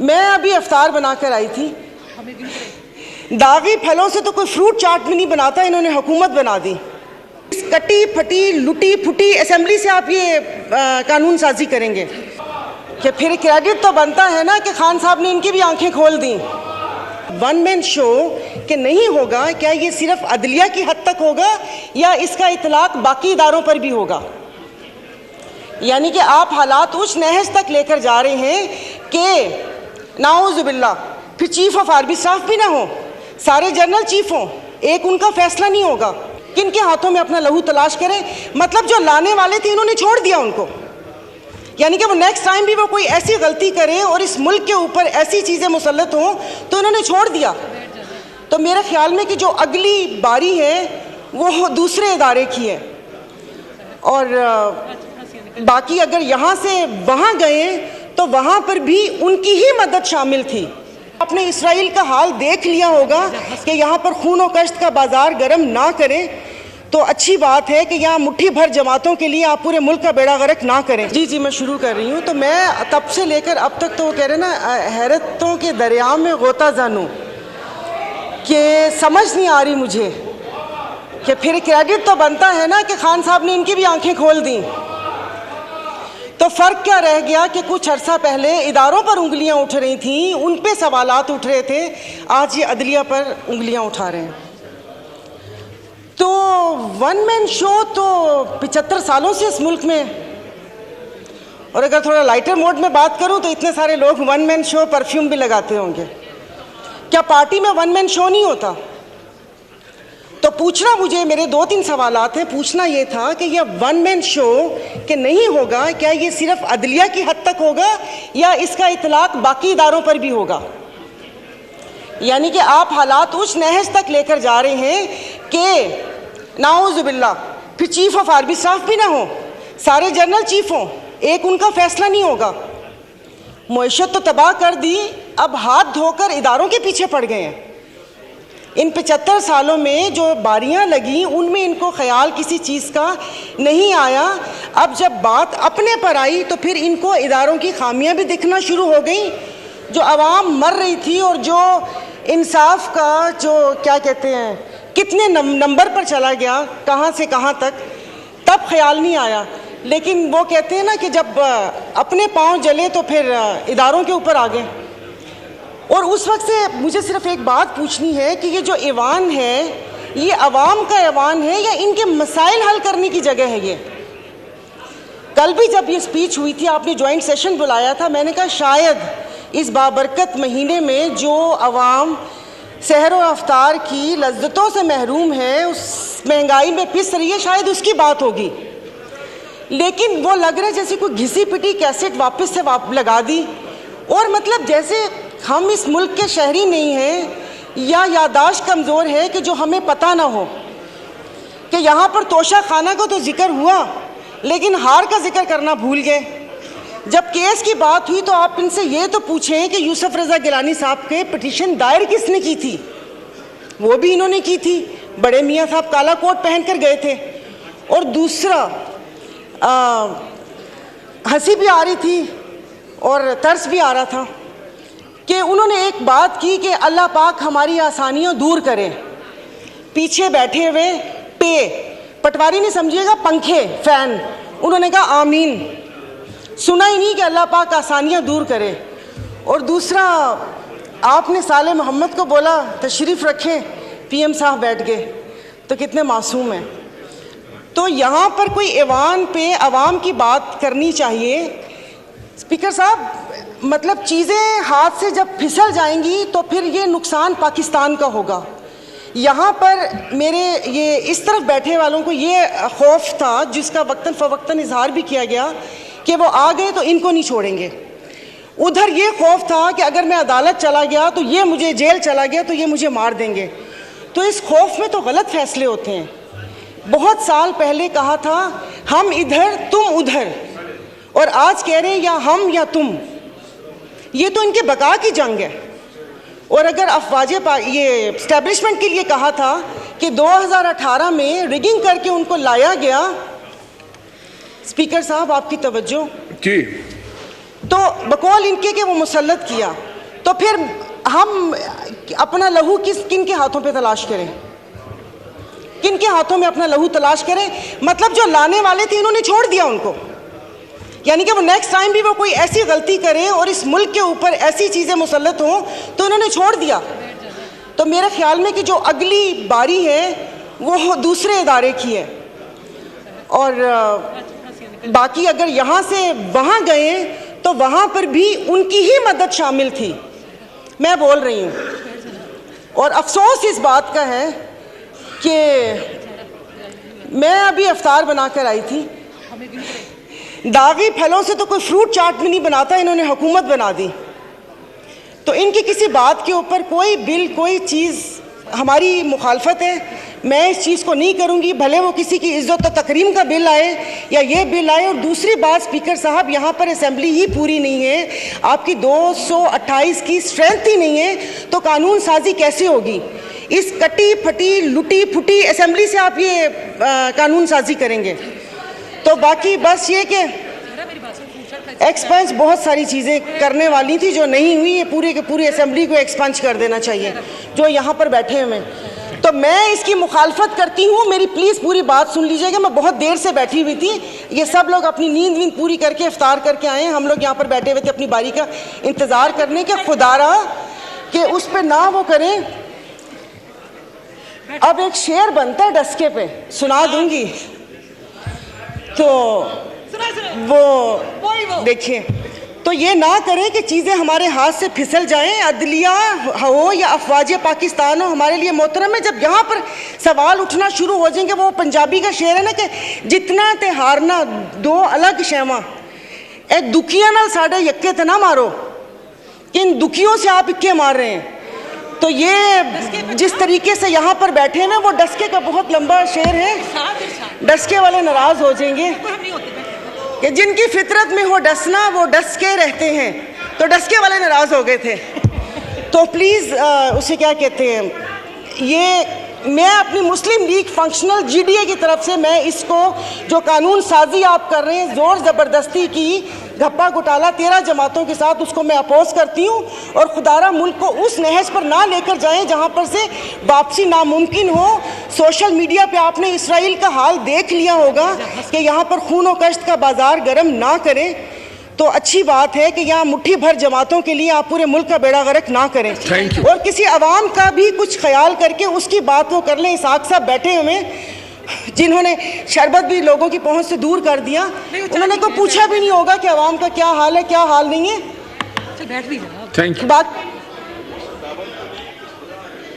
میں ابھی افطار بنا کر آئی تھی. داغی پھلوں سے تو کوئی فروٹ چاٹ بھی نہیں بناتا, انہوں نے حکومت بنا دی. کٹی پھٹی لٹی پھٹی اسمبلی سے آپ یہ قانون سازی کریں گے کہ پھر کریڈٹ تو بنتا ہے نا کہ خان صاحب نے ان کی بھی آنکھیں کھول دیں. ون مین شو کہ نہیں ہوگا, کیا یہ صرف عدلیہ کی حد تک ہوگا یا اس کا اطلاق باقی اداروں پر بھی ہوگا؟ یعنی کہ آپ حالات اس نہج تک لے کر جا رہے ہیں کہ نعوذ باللہ پھر چیف آف آرمی اسٹاف بھی نہ ہو, سارے جنرل چیف ہوں, ایک ان کا فیصلہ نہیں ہوگا. کن کے ہاتھوں میں اپنا لہو تلاش کریں؟ مطلب جو لانے والے تھے انہوں نے چھوڑ دیا ان کو, یعنی کہ وہ نیکسٹ ٹائم بھی وہ کوئی ایسی غلطی کریں اور اس ملک کے اوپر ایسی چیزیں مسلط ہوں تو انہوں نے چھوڑ دیا. تو میرے خیال میں کہ جو اگلی باری ہے وہ دوسرے ادارے کی ہے, اور باقی اگر یہاں سے وہاں گئے تو وہاں پر بھی ان کی ہی مدد شامل تھی. آپ نے اسرائیل کا حال دیکھ لیا ہوگا کہ یہاں پر خون و کشت کا بازار گرم نہ کریں تو اچھی بات ہے کہ یہاں مٹھی بھر جماعتوں کے لیے آپ پورے ملک کا بیڑا غرق نہ کریں. جی میں شروع کر رہی ہوں. تو میں تب سے لے کر اب تک تو وہ کہہ رہے نا حیرتوں کے دریا میں غوطہ زنوں, کہ سمجھ نہیں آ رہی مجھے کہ پھر کریڈٹ تو بنتا ہے نا کہ خان صاحب نے ان کی بھی آنکھیں کھول دیں. تو فرق کیا رہ گیا کہ کچھ عرصہ پہلے اداروں پر انگلیاں اٹھ رہی تھیں, ان پہ سوالات اٹھ رہے تھے, آج یہ عدلیہ پر انگلیاں اٹھا رہے ہیں. تو ون مین شو تو 75 سالوں سے اس ملک میں, اور اگر تھوڑا لائٹر موڈ میں بات کروں تو اتنے سارے لوگ ون مین شو پرفیوم بھی لگاتے ہوں گے. کیا پارٹی میں ون مین شو نہیں ہوتا؟ تو پوچھنا مجھے میرے 2-3 سوالات ہیں. پوچھنا یہ تھا کہ یہ ون مین شو کہ نہیں ہوگا, کیا یہ صرف عدلیہ کی حد تک ہوگا یا اس کا اطلاق باقی اداروں پر بھی ہوگا؟ یعنی کہ آپ حالات اس نہج تک لے کر جا رہے ہیں کہ نعوذ باللہ پھر چیف آف آرمی اسٹاف بھی نہ ہو, سارے جنرل چیف ہوں, ایک ان کا فیصلہ نہیں ہوگا. معیشت تو تباہ کر دی, اب ہاتھ دھو کر اداروں کے پیچھے پڑ گئے ہیں. ان 75 سالوں میں جو باریاں لگیں ان میں ان کو خیال کسی چیز کا نہیں آیا. اب جب بات اپنے پر آئی تو پھر ان کو اداروں کی خامیاں بھی دکھنا شروع ہو گئیں. جو عوام مر رہی تھی اور جو انصاف کا جو کیا کہتے ہیں کتنے نمبر پر چلا گیا, کہاں سے کہاں تک, تب خیال نہیں آیا. لیکن وہ کہتے ہیں نا کہ جب اپنے پاؤں جلے تو پھر اداروں کے اوپر آ گئے. اور اس وقت سے مجھے صرف ایک بات پوچھنی ہے کہ یہ جو ایوان ہے یہ عوام کا ایوان ہے یا ان کے مسائل حل کرنے کی جگہ ہے؟ یہ کل بھی جب یہ سپیچ ہوئی تھی آپ نے جوائنٹ سیشن بلایا تھا, میں نے کہا شاید اس بابرکت مہینے میں جو عوام سحر و افطار کی لذتوں سے محروم ہے, اس مہنگائی میں پس رہی ہے, شاید اس کی بات ہوگی. لیکن وہ لگ رہا ہے جیسے کوئی گھسی پٹی کیسٹ واپس سے لگا دی, اور مطلب جیسے ہم اس ملک کے شہری نہیں ہیں یا یادداشت کمزور ہے کہ جو ہمیں پتہ نہ ہو کہ یہاں پر توشہ خانہ کا تو ذکر ہوا لیکن ہار کا ذکر کرنا بھول گئے. جب کیس کی بات ہوئی تو آپ ان سے یہ تو پوچھیں کہ یوسف رضا گیلانی صاحب کے پٹیشن دائر کس نے کی تھی؟ وہ بھی انہوں نے کی تھی. بڑے میاں صاحب کالا کوٹ پہن کر گئے تھے. اور دوسرا ہنسی بھی آ رہی تھی اور ترس بھی آ رہا تھا کہ انہوں نے ایک بات کی کہ اللہ پاک ہماری آسانیاں دور کرے. پیچھے بیٹھے ہوئے پٹواری نہیں سمجھیے گا, پنکھے فین, انہوں نے کہا آمین. سنا ہی نہیں کہ اللہ پاک آسانیاں دور کرے. اور دوسرا آپ نے صالح محمد کو بولا تشریف رکھیں, پی ایم صاحب بیٹھ گئے. تو کتنے معصوم ہیں. تو یہاں پر کوئی ایوان پہ عوام کی بات کرنی چاہیے. اسپیکر صاحب مطلب چیزیں ہاتھ سے جب پھسل جائیں گی تو پھر یہ نقصان پاکستان کا ہوگا. یہاں پر میرے یہ اس طرف بیٹھے والوں کو یہ خوف تھا, جس کا وقتاً فوقتاً اظہار بھی کیا گیا, کہ وہ آ گئے تو ان کو نہیں چھوڑیں گے. ادھر یہ خوف تھا کہ اگر میں عدالت چلا گیا تو یہ مجھے جیل چلا گیا تو یہ مجھے مار دیں گے. تو اس خوف میں تو غلط فیصلے ہوتے ہیں. بہت سال پہلے کہا تھا ہم ادھر تم ادھر, اور آج کہہ رہے ہیں یا ہم یا تم. یہ تو ان کے بقا کی جنگ ہے. اور اگر افواج یہ اسٹیبلشمنٹ کے لیے کہا تھا کہ 2018 میں ریگنگ کر کے ان کو لایا گیا. اسپیکر صاحب آپ کی توجہ, جی. تو بقول ان کے کہ وہ مسلط کیا, تو پھر ہم اپنا لہو کن کے ہاتھوں پہ تلاش کریں؟ کن کے ہاتھوں میں اپنا لہو تلاش کریں؟ مطلب جو لانے والے تھے انہوں نے چھوڑ دیا ان کو، یعنی کہ وہ نیکسٹ ٹائم بھی وہ کوئی ایسی غلطی کریں اور اس ملک کے اوپر ایسی چیزیں مسلط ہوں تو انہوں نے چھوڑ دیا۔ تو میرے خیال میں کہ جو اگلی باری ہے وہ دوسرے ادارے کی ہے، اور باقی اگر یہاں سے وہاں گئے تو وہاں پر بھی ان کی ہی مدد شامل تھی، میں بول رہی ہوں۔ اور افسوس اس بات کا ہے کہ میں ابھی افطار بنا کر آئی تھی، داغی پھلوں سے تو کوئی فروٹ چاٹ بھی نہیں بناتا، انہوں نے حکومت بنا دی۔ تو ان کی کسی بات کے اوپر کوئی بل کوئی چیز ہماری مخالفت ہے، میں اس چیز کو نہیں کروں گی، بھلے وہ کسی کی عزت و تکریم کا بل آئے یا یہ بل آئے۔ اور دوسری بات اسپیکر صاحب، یہاں پر اسمبلی ہی پوری نہیں ہے، آپ کی 228 کی اسٹرینتھ ہی نہیں ہے تو قانون سازی کیسے ہوگی؟ اس کٹی پھٹی لٹی پھٹی اسمبلی سے آپ یہ قانون سازی کریں گے؟ تو باقی بس یہ کہ ایکسپنس بہت ساری چیزیں کرنے والی تھی جو نہیں ہوئی، یہ پورے کے پوری اسمبلی کو ایکسپنس کر دینا چاہیے جو یہاں پر بیٹھے ہوئے۔ تو میں اس کی مخالفت کرتی ہوں، میری پلیز پوری بات سن لیجئے گا۔ میں بہت دیر سے بیٹھی ہوئی تھی، یہ سب لوگ اپنی نیند پوری کر کے افطار کر کے آئے ہیں، ہم لوگ یہاں پر بیٹھے ہوئے تھے اپنی باری کا انتظار کرنے کے، خدا رہا کہ اس پہ نہ وہ کریں۔ اب ایک شعر بنتا ہے ڈسکے پہ، سنا دوں گی، تو وہ دیکھیں، تو یہ نہ کریں کہ چیزیں ہمارے ہاتھ سے پھسل جائیں، عدلیہ ہو یا افواج پاکستان ہو ہمارے لیے محترم ہے۔ جب یہاں پر سوال اٹھنا شروع ہو جائیں گے، وہ پنجابی کا شعر ہے نا کہ جتنا تے ہارنا دو الگ شیواں، اے دکھیاں نال ساڈے یکے تے نہ مارو، ان دکھیوں سے آپ اکے مار رہے ہیں۔ تو یہ جس طریقے سے یہاں پر بیٹھے ہیں نا، وہ ڈسکے کا بہت لمبا شعر ہے، ڈسکے والے ناراض ہو جائیں گے کہ جن کی فطرت میں ہو ڈسنا وہ ڈس کے رہتے ہیں، تو ڈسکے والے ناراض ہو گئے تھے۔ تو پلیز اسے کیا کہتے ہیں، یہ میں اپنی Muslim League Functional G D A کی طرف سے میں اس کو جو قانون سازی آپ کر رہے ہیں زور زبردستی کی گھپا گھٹالا 13 جماعتوں کے ساتھ، اس کو میں اپوز کرتی ہوں، اور خدارہ ملک کو اس نہج پر نہ لے کر جائیں جہاں پر سے واپسی ناممکن ہو۔ سوشل میڈیا پہ آپ نے اسرائیل کا حال دیکھ لیا ہوگا کہ یہاں پر خون و کشت کا بازار گرم نہ کریں، تو اچھی بات ہے کہ یہاں مٹھی بھر جماعتوں کے لیے آپ پورے ملک کا بیڑا غرق نہ کریں، اور کسی عوام کا بھی کچھ خیال کر کے اس کی بات وہ کر لیں۔ اسحاق صاحب بیٹھے ہوئے جنہوں نے شربت بھی لوگوں کی پہنچ سے دور کر دیا، انہوں نے کوئی پوچھا بھی نہیں ہوگا کہ عوام کا کیا حال ہے کیا حال نہیں ہے۔